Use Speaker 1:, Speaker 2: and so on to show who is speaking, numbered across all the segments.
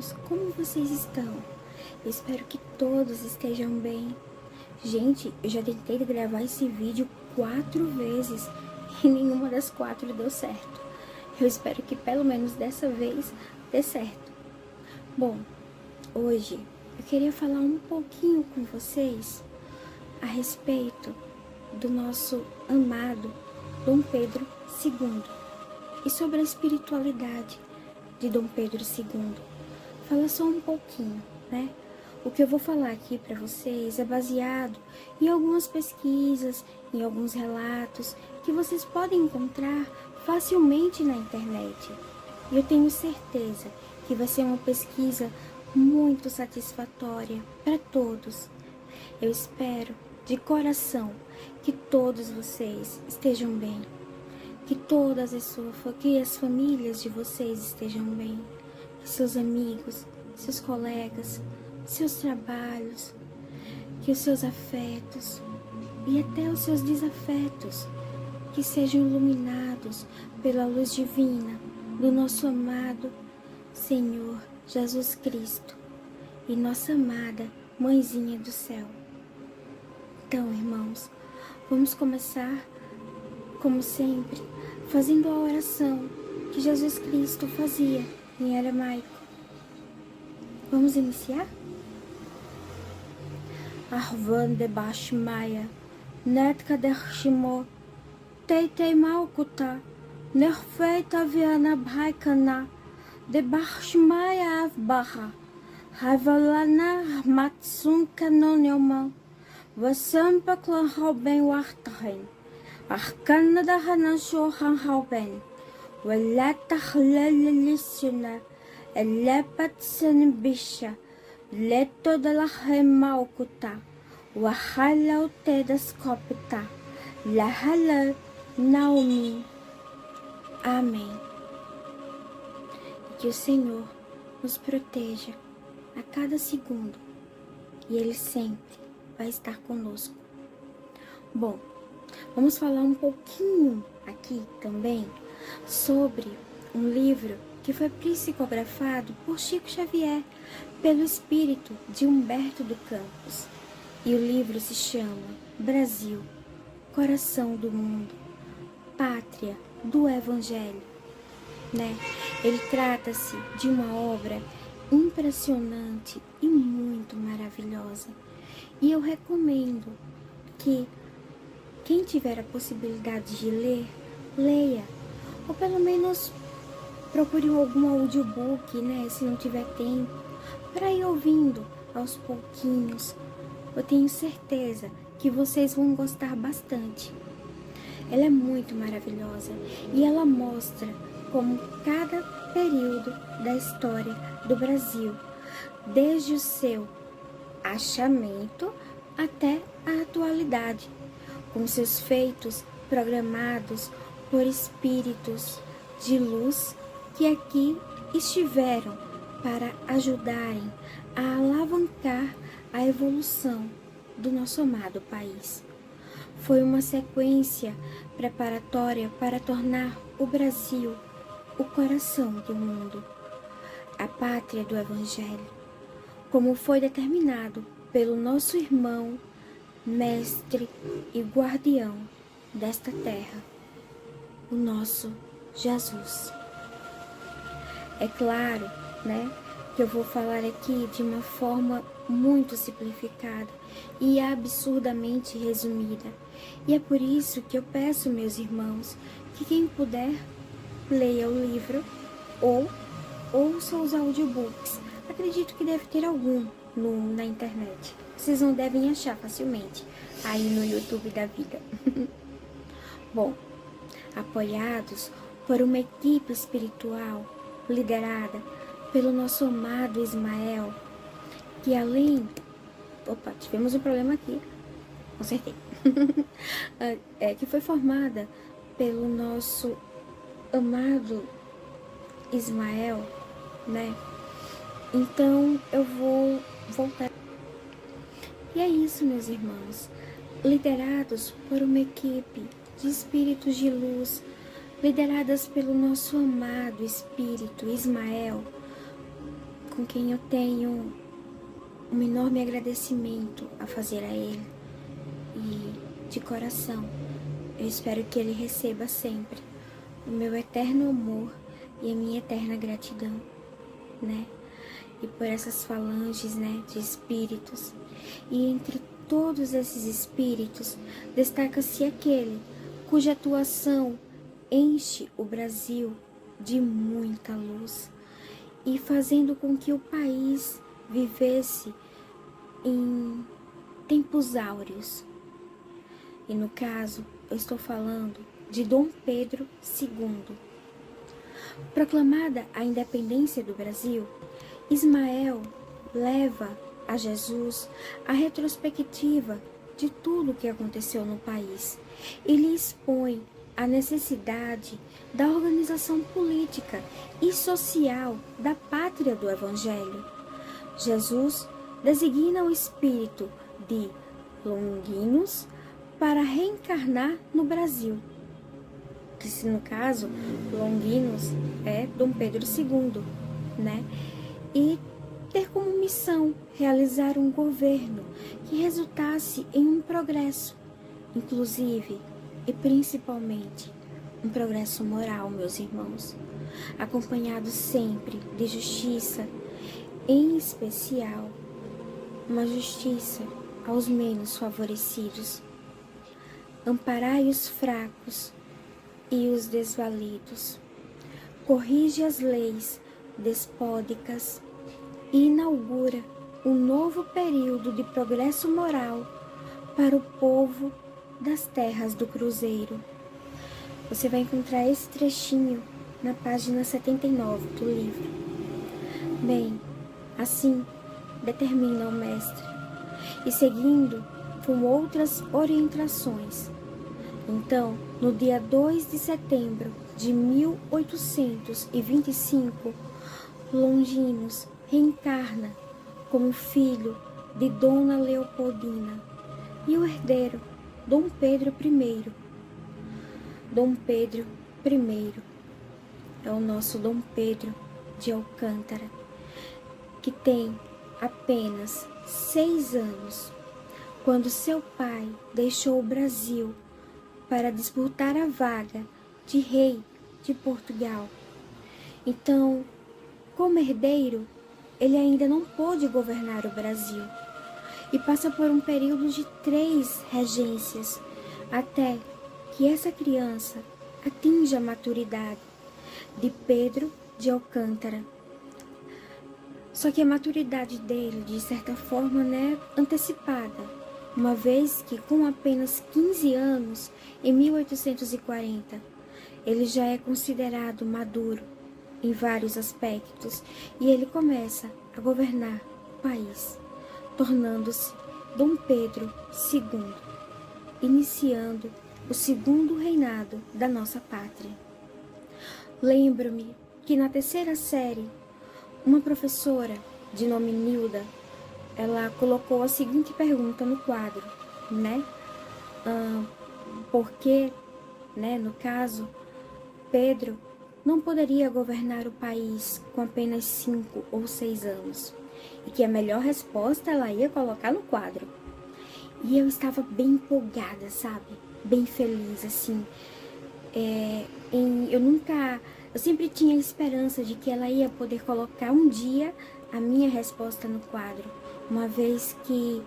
Speaker 1: irmãos, como vocês estão? Eu espero que todos estejam bem. Gente, eu já tentei gravar esse vídeo 4 vezes e nenhuma das 4 deu certo. Eu espero que pelo menos dessa vez dê certo. Bom, hoje eu queria falar um pouquinho com vocês a respeito do nosso amado Dom Pedro II e sobre a espiritualidade de Dom Pedro II. Fala só um pouquinho, né? O que eu vou falar aqui para vocês é baseado em algumas pesquisas, em alguns relatos que vocês podem encontrar facilmente na internet. E eu tenho certeza que vai ser uma pesquisa muito satisfatória para todos. Eu espero de coração que todos vocês estejam bem, que as famílias de vocês estejam bem, que seus amigos, seus colegas, seus trabalhos, que os seus afetos e até os seus desafetos que sejam iluminados pela luz divina do nosso amado Senhor Jesus Cristo e nossa amada Mãezinha do Céu. Então, irmãos, vamos começar, como sempre, fazendo a oração que Jesus Cristo fazia em aramaico. Vamos iniciar? Arvan de Bashmaya, Netka de Shimo, Teitei Malkuta, Nerfeita Viana Bhaikana, de Bashmaya Avbaha, Havalana Matsun Kanonyoman, Vasampa Klan Hauben Wartahen, Arkana da Hanashohan Hauben, Walata Hlelissuna, Elepat Senbisha, Leto de la Remalcuta, Wahala o Tedas Copta, Lahala Naomi. Amém. Que o Senhor nos proteja a cada segundo e Ele sempre vai estar conosco. Bom, vamos falar um pouquinho aqui também sobre um livro que foi psicografado por Chico Xavier pelo espírito de Humberto do Campos. E o livro se chama Brasil, Coração do Mundo, Pátria do Evangelho, né? Ele trata-se de uma obra impressionante e muito maravilhosa. E eu recomendo que quem tiver a possibilidade de ler, leia, ou pelo menos procure algum audiobook, né, se não tiver tempo, para ir ouvindo aos pouquinhos. Eu tenho certeza que vocês vão gostar bastante. Ela é muito maravilhosa e ela mostra como cada período da história do Brasil, desde o seu achamento até a atualidade, com seus feitos programados por espíritos de luz que aqui estiveram para ajudarem a alavancar a evolução do nosso amado país. Foi uma sequência preparatória para tornar o Brasil o coração do mundo, a pátria do Evangelho, como foi determinado pelo nosso irmão, mestre e guardião desta terra, o nosso Jesus. É claro, né, que eu vou falar aqui de uma forma muito simplificada e absurdamente resumida. E é por isso que eu peço, meus irmãos, que quem puder, leia o livro ou ouça os audiobooks. Acredito que deve ter algum na internet. Vocês não devem achar facilmente aí no YouTube da vida. Bom, apoiados por uma equipe espiritual liderada pelo nosso amado Ismael, que além... Opa, tivemos um problema aqui. Consertei. Que foi formada pelo nosso amado Ismael, né? Então eu vou voltar. E é isso, meus irmãos. Liderados por uma equipe de espíritos de luz, lideradas pelo nosso amado espírito Ismael, com quem eu tenho um enorme agradecimento a fazer a Ele. E, de coração, eu espero que Ele receba sempre o meu eterno amor e a minha eterna gratidão, né? E por essas falanges, né, de espíritos. E entre todos esses espíritos, destaca-se aquele cuja atuação enche o Brasil de muita luz e fazendo com que o país vivesse em tempos áureos. E no caso, eu estou falando de Dom Pedro II. Proclamada a independência do Brasil, Ismael leva a Jesus a retrospectiva de tudo o que aconteceu no país e lhe expõe a necessidade da organização política e social da pátria do Evangelho. Jesus designa o espírito de Longinos para reencarnar no Brasil, que no caso, Longinos é Dom Pedro II, né? E ter como missão realizar um governo que resultasse em um progresso, inclusive e principalmente um progresso moral, meus irmãos, acompanhado sempre de justiça, em especial uma justiça aos menos favorecidos. Amparai os fracos e os desvalidos, corrige as leis despóticas e inaugura um novo período de progresso moral para o povo das terras do Cruzeiro. Você vai encontrar esse trechinho na página 79 do livro. Bem, assim determina o mestre, e seguindo com outras orientações. Então, no dia 2 de setembro de 1825, Longinos reencarna como filho de Dona Leopoldina e o herdeiro, Dom Pedro I. Dom Pedro I é o nosso Dom Pedro de Alcântara, que tem apenas 6 anos, quando seu pai deixou o Brasil para disputar a vaga de rei de Portugal. Então, como herdeiro, ele ainda não pôde governar o Brasil e passa por um período de 3 regências até que essa criança atinja a maturidade de Pedro de Alcântara. Só que a maturidade dele, de certa forma, é antecipada, uma vez que com apenas 15 anos, em 1840, ele já é considerado maduro em vários aspectos e ele começa a governar o país, tornando-se Dom Pedro II, iniciando o segundo reinado da nossa pátria. Lembro-me que na 3ª série, uma professora de nome Nilda, ela colocou a seguinte pergunta no quadro, né? Por que, né, no caso, Pedro não poderia governar o país com apenas 5 ou 6 anos? E que a melhor resposta ela ia colocar no quadro. E eu estava bem empolgada, sabe? Bem feliz, assim. Eu sempre tinha a esperança de que ela ia poder colocar um dia a minha resposta no quadro, uma vez que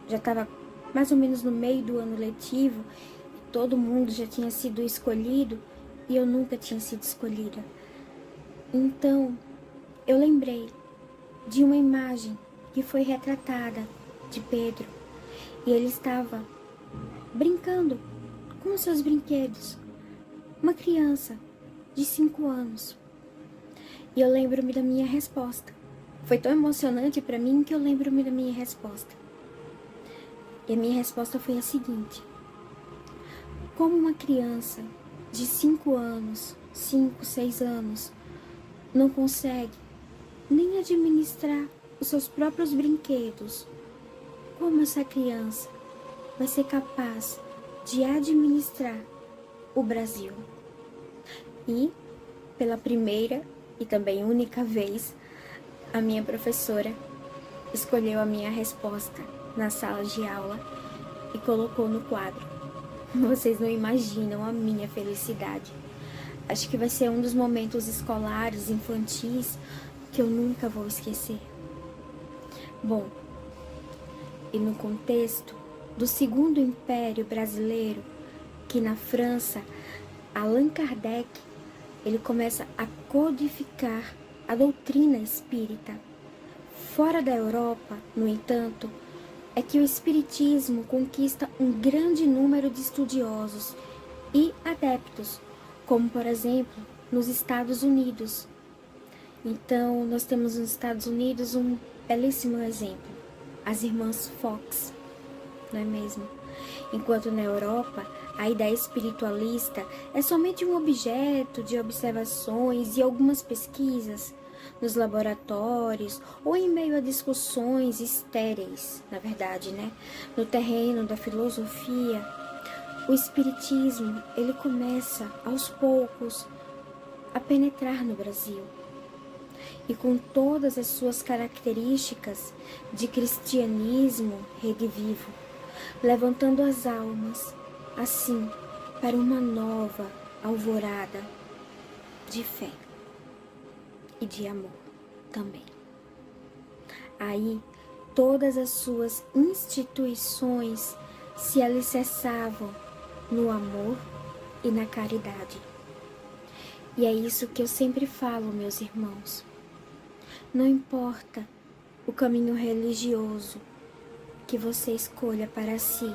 Speaker 1: já estava mais ou menos no meio do ano letivo, todo mundo já tinha sido escolhido e eu nunca tinha sido escolhida. Então, eu lembrei de uma imagem que foi retratada de Pedro, e ele estava brincando com os seus brinquedos, uma criança de 5 anos. E eu lembro-me da minha resposta. Foi tão emocionante para mim que eu lembro-me da minha resposta. E a minha resposta foi a seguinte: como uma criança de 5 anos, 5, 6 anos, não consegue nem administrar os seus próprios brinquedos, como essa criança vai ser capaz de administrar o Brasil? E, pela primeira e também única vez, A minha professora escolheu a minha resposta na sala de aula e colocou no quadro. Vocês não imaginam a minha felicidade. Acho que vai ser um dos momentos escolares, infantis, que eu nunca vou esquecer. Bom, e no contexto do Segundo Império Brasileiro, que na França, Allan Kardec, ele começa a codificar a doutrina espírita. Fora da Europa, no entanto, é que o espiritismo conquista um grande número de estudiosos e adeptos, como por exemplo nos Estados Unidos. Então, nós temos nos Estados Unidos um belíssimo exemplo, as irmãs Fox, não é mesmo? Enquanto na Europa, a ideia espiritualista é somente um objeto de observações e algumas pesquisas nos laboratórios ou em meio a discussões estéreis, na verdade, né? No terreno da filosofia, o espiritismo, ele começa aos poucos a penetrar no Brasil. E com todas as suas características de cristianismo redivivo, levantando as almas, assim, para uma nova alvorada de fé e de amor também. Aí, todas as suas instituições se alicerçavam no amor e na caridade. E é isso que eu sempre falo, meus irmãos. Não importa o caminho religioso que você escolha para si.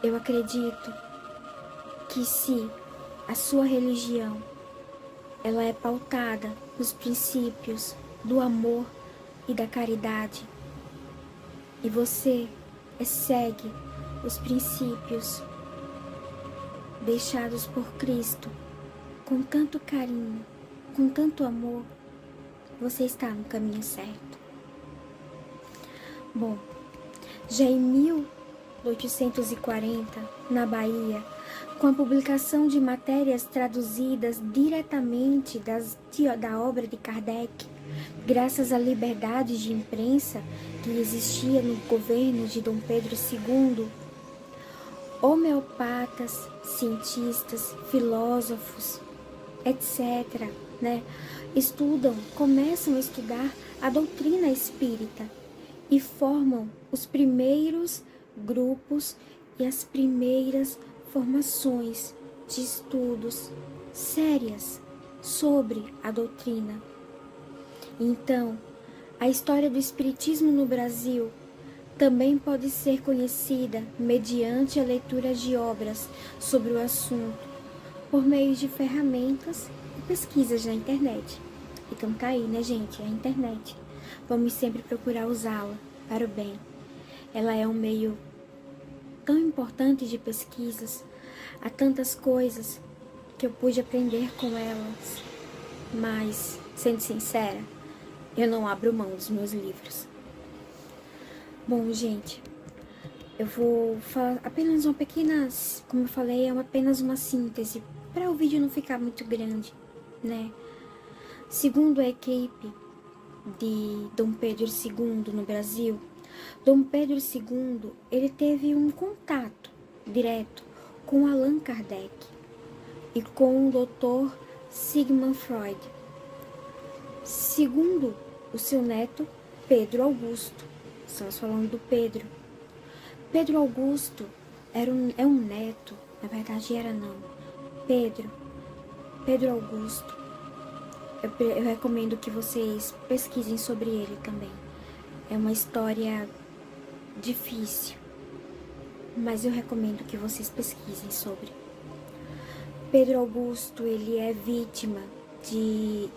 Speaker 1: Eu acredito que se a sua religião ela é pautada nos princípios do amor e da caridade, e você segue os princípios deixados por Cristo com tanto carinho, com tanto amor, você está no caminho certo. Bom, já em 1840, na Bahia, com a publicação de matérias traduzidas diretamente da obra de Kardec, graças à liberdade de imprensa que existia no governo de Dom Pedro II, homeopatas, cientistas, filósofos, etc., começam a estudar a doutrina espírita e formam os primeiros grupos e as primeiras formações de estudos sérias sobre a doutrina. Então, a história do espiritismo no Brasil também pode ser conhecida mediante a leitura de obras sobre o assunto, por meio de ferramentas e pesquisas na internet. Então tá aí, né, gente? A internet. Vamos sempre procurar usá-la para o bem. Ela é um meio tão importante de pesquisas. Há tantas coisas que eu pude aprender com elas. Mas, sendo sincera, eu não abro mão dos meus livros. Bom, gente, eu vou falar apenas uma pequena, como eu falei, é apenas uma síntese, para o vídeo não ficar muito grande, né? Segundo a equipe de Dom Pedro II no Brasil, Dom Pedro II, ele teve um contato direto com Allan Kardec e com o Dr. Sigmund Freud. Segundo o seu neto, Pedro Augusto, estamos falando do Pedro. Pedro Augusto é um neto, na verdade era não. Pedro Augusto, eu recomendo que vocês pesquisem sobre ele também. É uma história difícil, mas eu recomendo que vocês pesquisem sobre. Pedro Augusto, ele é vítima de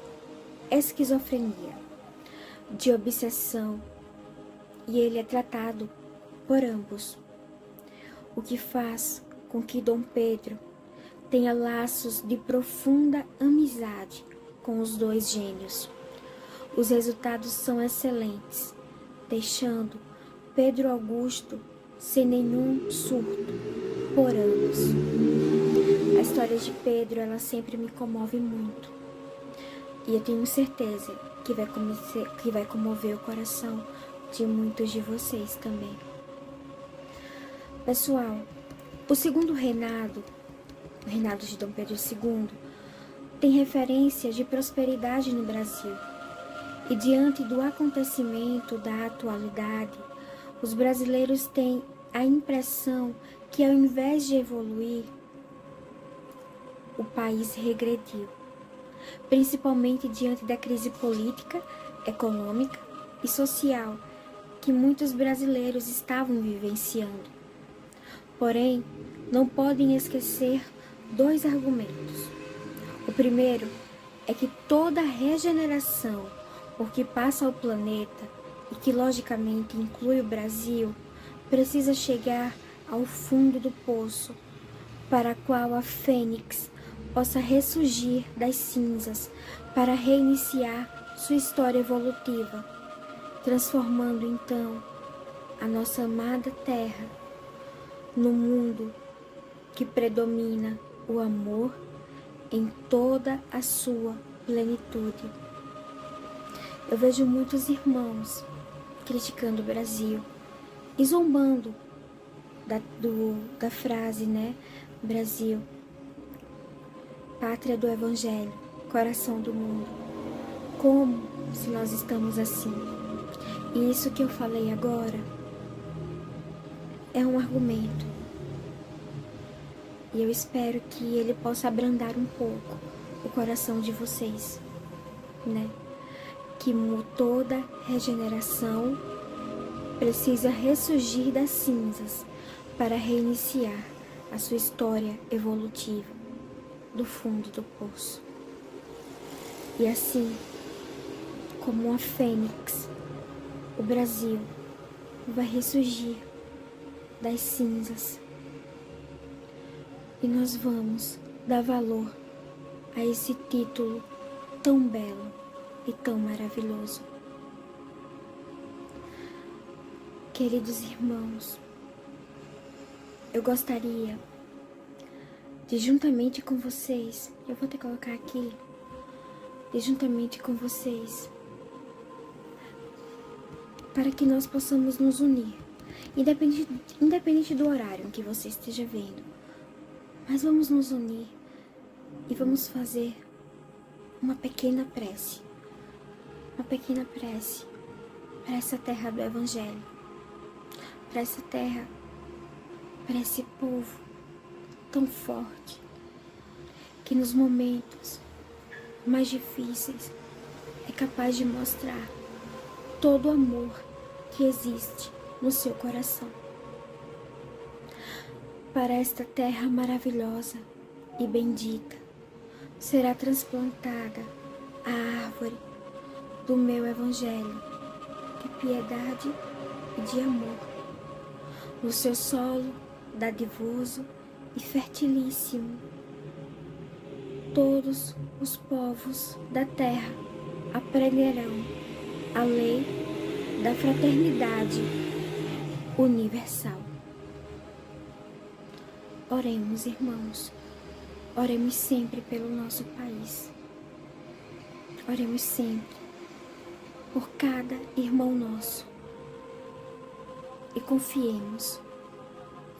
Speaker 1: esquizofrenia, de obsessão, e ele é tratado por ambos, o que faz com que Dom Pedro tenha laços de profunda amizade com os dois gênios. Os resultados são excelentes, deixando Pedro Augusto sem nenhum surto por anos. A história de Pedro, ela sempre me comove muito. E eu tenho certeza que vai comover o coração de muitos de vocês também. Pessoal, o segundo reinado, o reinado de Dom Pedro II, tem referência de prosperidade no Brasil. E diante do acontecimento da atualidade, os brasileiros têm a impressão que, ao invés de evoluir, o país regrediu, principalmente diante da crise política, econômica e social que muitos brasileiros estavam vivenciando. Porém, não podem esquecer dois argumentos. O primeiro é que toda regeneração por que passa ao planeta, e que logicamente inclui o Brasil, precisa chegar ao fundo do poço, para qual a fênix possa ressurgir das cinzas para reiniciar sua história evolutiva, transformando então a nossa amada Terra no mundo que predomina o amor em toda a sua plenitude. Eu vejo muitos irmãos criticando o Brasil e zombando da frase, né? Brasil, pátria do Evangelho, coração do mundo. Como se nós estamos assim? E isso que eu falei agora é um argumento. E eu espero que ele possa abrandar um pouco o coração de vocês, né? Que toda regeneração precisa ressurgir das cinzas para reiniciar a sua história evolutiva do fundo do poço. E assim, como uma fênix, o Brasil vai ressurgir das cinzas. E nós vamos dar valor a esse título tão belo e tão maravilhoso. Queridos irmãos, eu gostaria de, juntamente com vocês, eu vou ter que colocar aqui, de juntamente com vocês, para que nós possamos nos unir, independente do horário em que você esteja vendo, mas vamos nos unir e vamos fazer uma pequena prece para essa terra do Evangelho, para essa terra, para esse povo tão forte, que nos momentos mais difíceis é capaz de mostrar todo o amor que existe no seu coração. Para esta terra maravilhosa e bendita, será transplantada a árvore do meu Evangelho de piedade e de amor, no seu solo dadivoso e fertilíssimo. Todos os povos da terra aprenderão a lei da fraternidade universal. Oremos, irmãos, oremos sempre pelo nosso país. Oremos sempre por cada irmão nosso. E confiemos.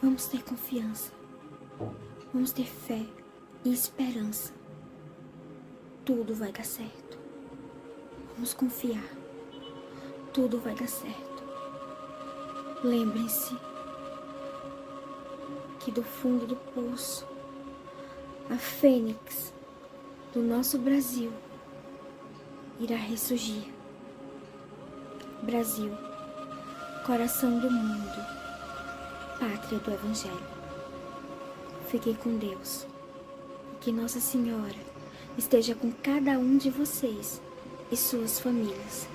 Speaker 1: Vamos ter confiança. Vamos ter fé e esperança. Tudo vai dar certo. Vamos confiar. Tudo vai dar certo. Lembrem-se que do fundo do poço, a fênix do nosso Brasil irá ressurgir. Brasil, coração do mundo, pátria do Evangelho. Fiquem com Deus. E que Nossa Senhora esteja com cada um de vocês e suas famílias.